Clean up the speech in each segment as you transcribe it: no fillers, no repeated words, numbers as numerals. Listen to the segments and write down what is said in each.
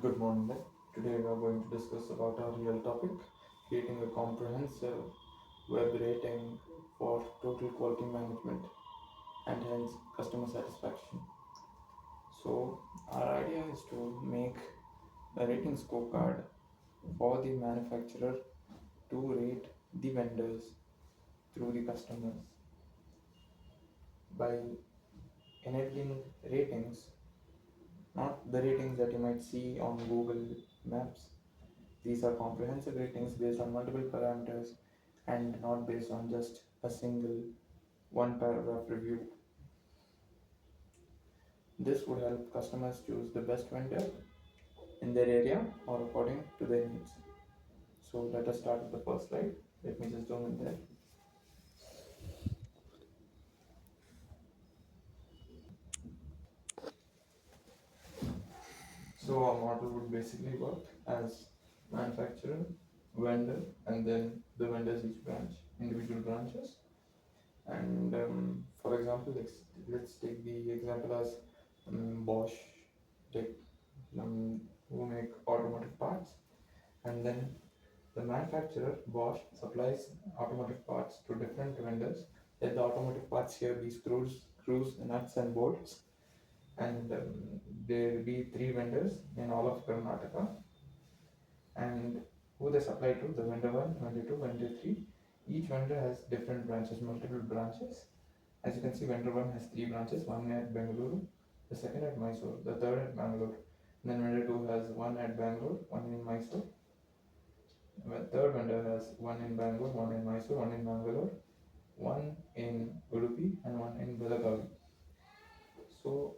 Good morning. Today we are going to discuss about our real topic, creating a comprehensive web rating for total quality management and hence customer satisfaction. So our idea is to make a rating scorecard for the manufacturer to rate the vendors through the customers by enabling ratings, not the ratings that you might see on Google Maps. These are comprehensive ratings based on multiple parameters and not based on just a single one paragraph review. This would help customers choose the best vendor in their area or according to their needs. So let us start with the first slide. Let me just zoom in there. So our model would basically work as manufacturer, vendor, and then the vendors each branch, individual branches. And for example, let's take the example as Bosch, take, who make automotive parts, and then the manufacturer Bosch supplies automotive parts to different vendors. Let the automotive parts here be screws, nuts, and bolts, and there will be three vendors in all of Karnataka, and who they supply to, the vendor one, vendor two, vendor three. Each vendor has different branches, multiple branches. As you can see, vendor one has three branches, one at Bengaluru, the second at Mysore, the third at Bangalore. And then vendor two has one at Bangalore, one in Mysore. The third vendor has one in Bangalore, one in Mysore, one in Bangalore, one in Udupi, and one in Belagavi. So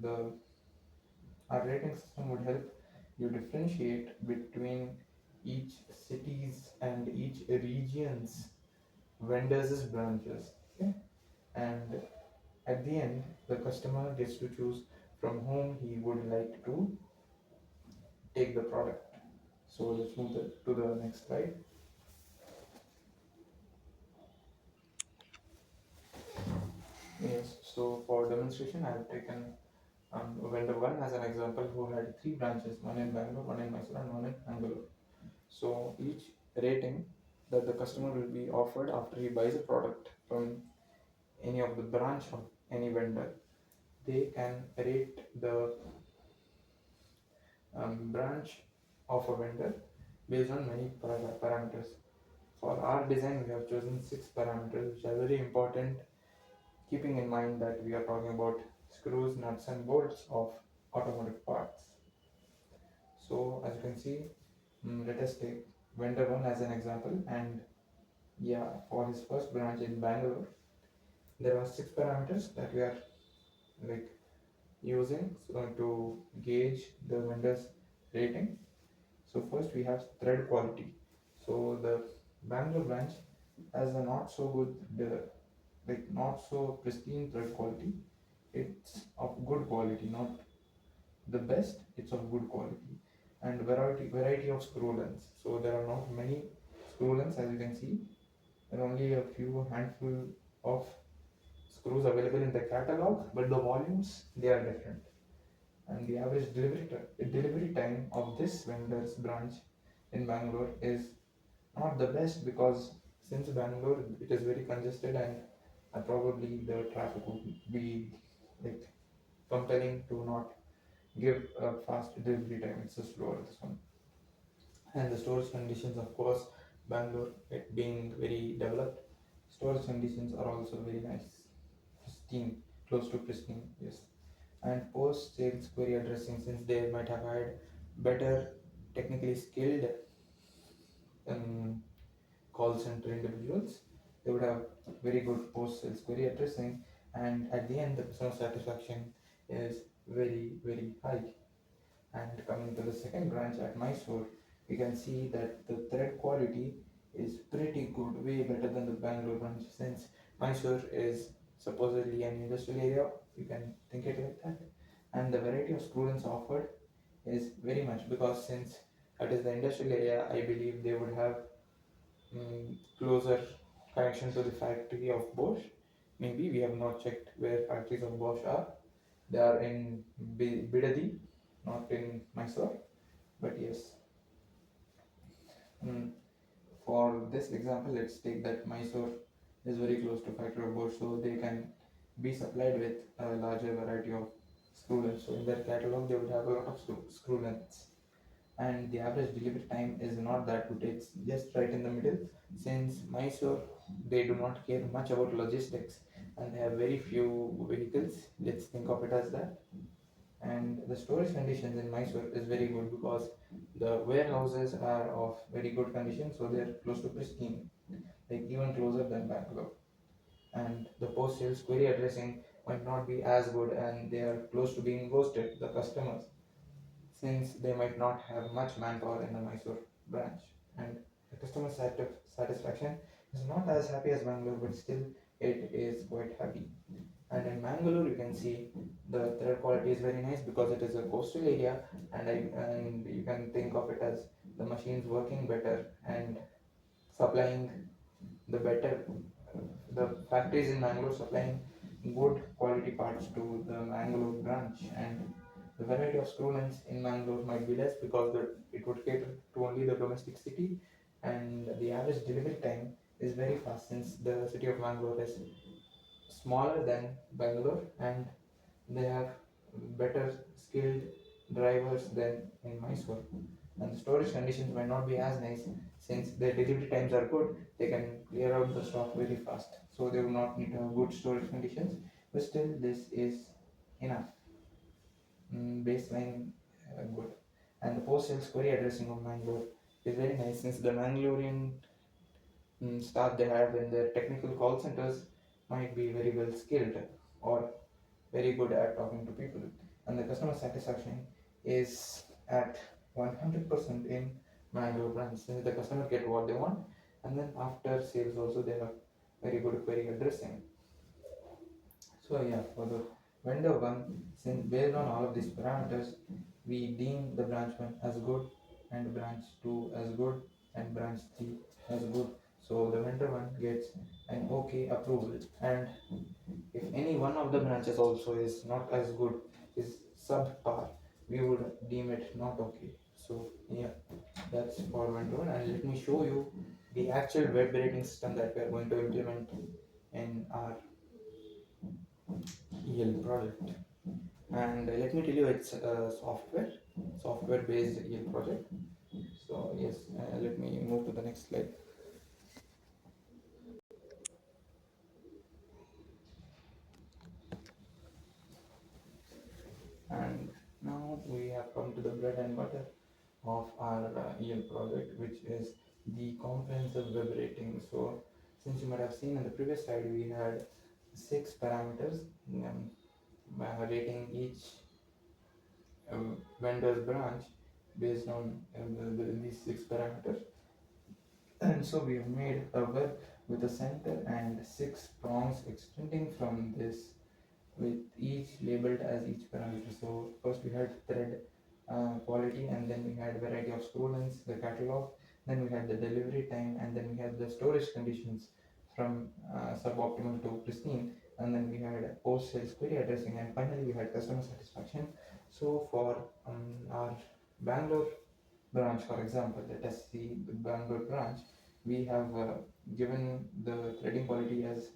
the our rating system would help you differentiate between each cities and each region's vendors' branches. Okay? And at the end, the customer gets to choose from whom he would like to take the product. So let's move to the next slide. Yes, so for demonstration, I have taken vendor one as an example who had three branches, one in Bangalore, one in Mysore, and one in Bangalore. So each rating that the customer will be offered after he buys a product from any of the branch of any vendor, they can rate the branch of a vendor based on many parameters. For our design, we have chosen six parameters which are very important, keeping in mind that we are talking about screws, nuts, and bolts of automotive parts. So, as you can see, let us take vendor one as an example, and yeah, for his first branch in Bangalore, there are six parameters that we are like using to gauge the vendor's rating. So first we have thread quality. So the Bangalore branch has a not so good, not so pristine thread quality. It's of good quality, not the best. It's of good quality, and variety of screw lengths. So there are not many screw lengths, as you can see. There are only a few handful of screws available in the catalog, but the volumes they are different. And the average delivery time of this vendor's branch in Bangalore is not the best because since Bangalore it is very congested and probably the traffic would be like compelling to not give a fast delivery time. It's a slower this one. And the storage conditions, of course, Bangalore it being very developed, storage conditions are also very nice, pristine, close to pristine, yes. And post sales query addressing, since they might have had better technically skilled um, call center individuals, they would have very good post sales query addressing, and at the end, the customer satisfaction is very high. And coming to the second branch at Mysore, we can see that the thread quality is pretty good, way better than the Bangalore branch. Since Mysore is supposedly an industrial area, you can think it like that. And the variety of students offered is very much because since that is the industrial area, I believe they would have closer connection to the factory of Bosch. Maybe we have not checked where factories of Bosch are. They are in Bidadi, not in Mysore. But yes, mm, for this example, let's take that Mysore is very close to factory of board, so they can be supplied with a larger variety of screw lengths. So in their catalog, they would have a lot of screw lengths, and the average delivery time is not that good. It's just right in the middle. Since Mysore, they do not care much about logistics, and they have very few vehicles. Let's think of it as that. And the storage conditions in Mysore is very good because the warehouses are of very good condition, so they're close to pristine, like even closer than Bangalore. And the post sales query addressing might not be as good, and they are close to being ghosted, the customers, since they might not have much manpower in the Mysore branch. And the customer satisfaction is not as happy as Bangalore, but still it is quite happy. And in Mangalore, you can see the thread quality is very nice because it is a coastal area, and you can think of it as the machines working better and supplying the better the factories in Mangalore supplying good quality parts to the Mangalore branch, and the variety of screw lengths in Mangalore might be less because it would cater to only the domestic city, and the average delivery time is very fast since the city of Mangalore is smaller than Bangalore, and they have better skilled drivers than in Mysore. And the storage conditions might not be as nice since their delivery times are good. They can clear out the stock very fast, so they will not need to have good storage conditions. But still, this is enough. Baseline good. And the post sales query addressing of Mangalore is very nice since the Mangalorean staff they have in their technical call centers might be very well skilled or very good at talking to people, and the customer satisfaction is at 100% in Mangalore branch since the customer get what they want, and then after sales also they have very good query addressing. So yeah, for the vendor one, since based on all of these parameters, we deem the branch one as good, and branch two as good, and branch three as good. So the vendor one gets an okay approval, and if any one of the branches also is not as good, is subpar, we would deem it not okay. So yeah, that's for vendor one, and let me show you the actual web rating system that we are going to implement in our EL project. And let me tell you, it's a software based EL project. So yes, let me move to the next slide. And now we have come to the bread and butter of our EL project, which is the comprehensive web rating. So since you might have seen in the previous slide, we had 6 parameters, rating each vendor's branch based on these 6 parameters. And so we have made a web with a center and 6 prongs extending from this, with each labeled as each parameter. So first we had thread quality, and then we had variety of screw lengths, the catalog, then we had the delivery time, and then we had the storage conditions from suboptimal to pristine, and then we had post sales query addressing, and finally we had customer satisfaction. So for our Bangalore branch, for example, let us see the Bangalore branch, we have given the threading quality as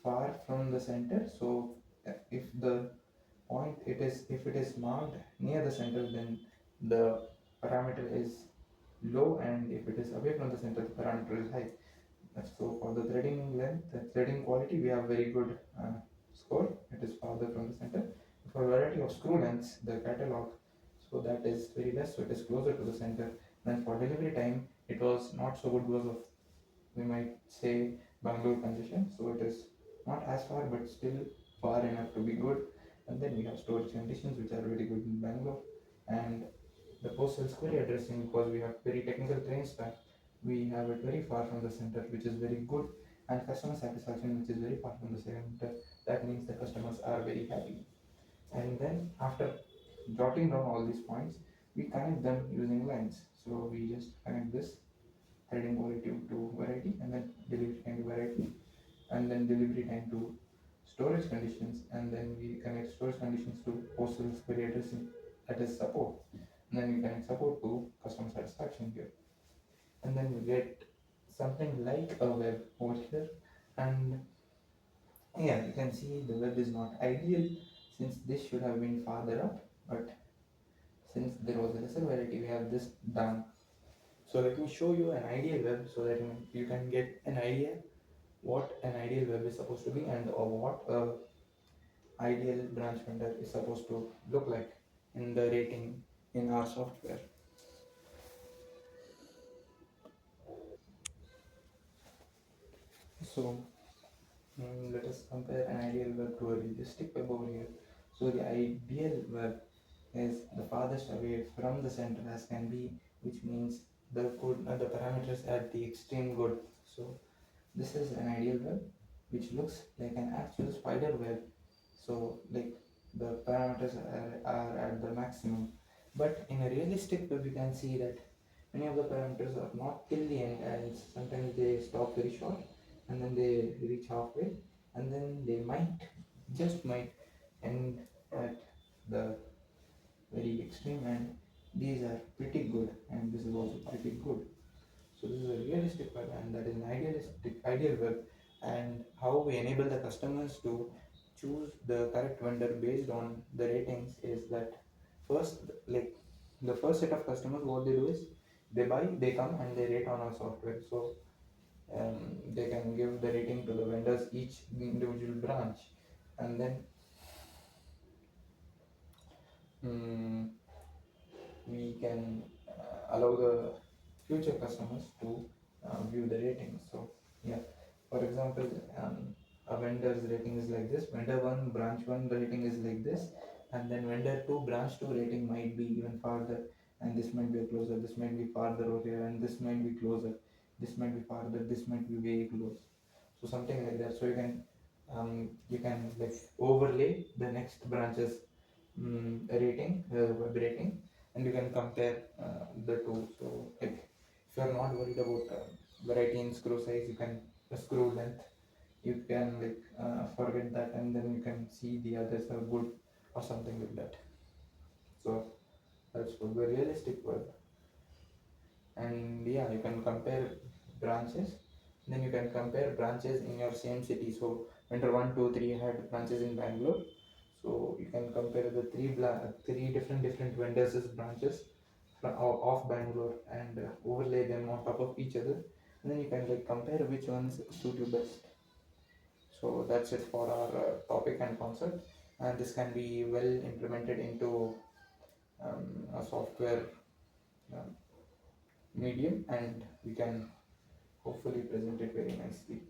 far from the center. So if the point if it is marked near the center, then the parameter is low, and if it is away from the center, the parameter is high. So for the threading length, the threading quality, we have very good score. It is farther from the center. For variety of screw lengths, the catalog, so that is very less, so it is closer to the center. Then for delivery time, it was not so good because of, we might say, Bangalore congestion. So it is not as far, but still far enough to be good. And then we have storage conditions, which are very good in Bangalore. And the postal query addressing, because we have very technical train staff, we have it very far from the center, which is very good. And customer satisfaction, which is very far from the center, that means the customers are very happy. And then after jotting down all these points, we connect them using lines. So we just connect this threading quality to variety, and then delivery time to variety, and then delivery time to storage conditions, and then we connect storage conditions to postal query addressing, that is support. And then you can support to customer satisfaction here. And then you get something like a web over here. And yeah, you can see the web is not ideal since this should have been farther up, but since there was a lesser variety, we have this down. So let me show you an ideal web so that you can get an idea what an ideal web is supposed to be and what a ideal branch vendor is supposed to look like in the rating in our software. So let us compare an ideal web to a realistic web over here. So the ideal web is the farthest away from the center as can be, which means the parameters at the extreme good. So this is an ideal web which looks like an actual spider web. So like the parameters are at the maximum. But in a realistic web, you can see that many of the parameters are not till the end, and sometimes they stop very short and then they reach halfway, and then they might, just might, end at the very extreme end. These are pretty good, and this is also pretty good. So this is a realistic web, and that is an ideal web. And how we enable the customers to choose the correct vendor based on the ratings is that first, like the first set of customers, what they do is they buy, they come, and they rate on our software. So they can give the rating to the vendors each individual branch, and then mm, we can allow the future customers to view the ratings. So yeah, for example, a vendor's rating is like this. Vendor one, branch one rating is like this, and then vendor two, branch two rating might be even farther, and this might be closer. This might be farther over here, and this might be closer. This might be farther. This might be very close. So something like that. So you can like overlay the next branch's rating, web rating, and you can compare the two. So like if you are not worried about variety in screw size, you can screw length, you can like forget that, and then you can see the others are good or something like that. So that's for the realistic web. And yeah, you can compare branches. Then you can compare branches in your same city. So vendor 1, 2, 3 had branches in Bangalore. So you can compare the three different vendors' branches of Bangalore, and overlay them on top of each other. And then you can like compare which ones suit you best. So that's it for our topic and concept. And this can be well implemented into a software um, medium, and we can hopefully present it very nicely.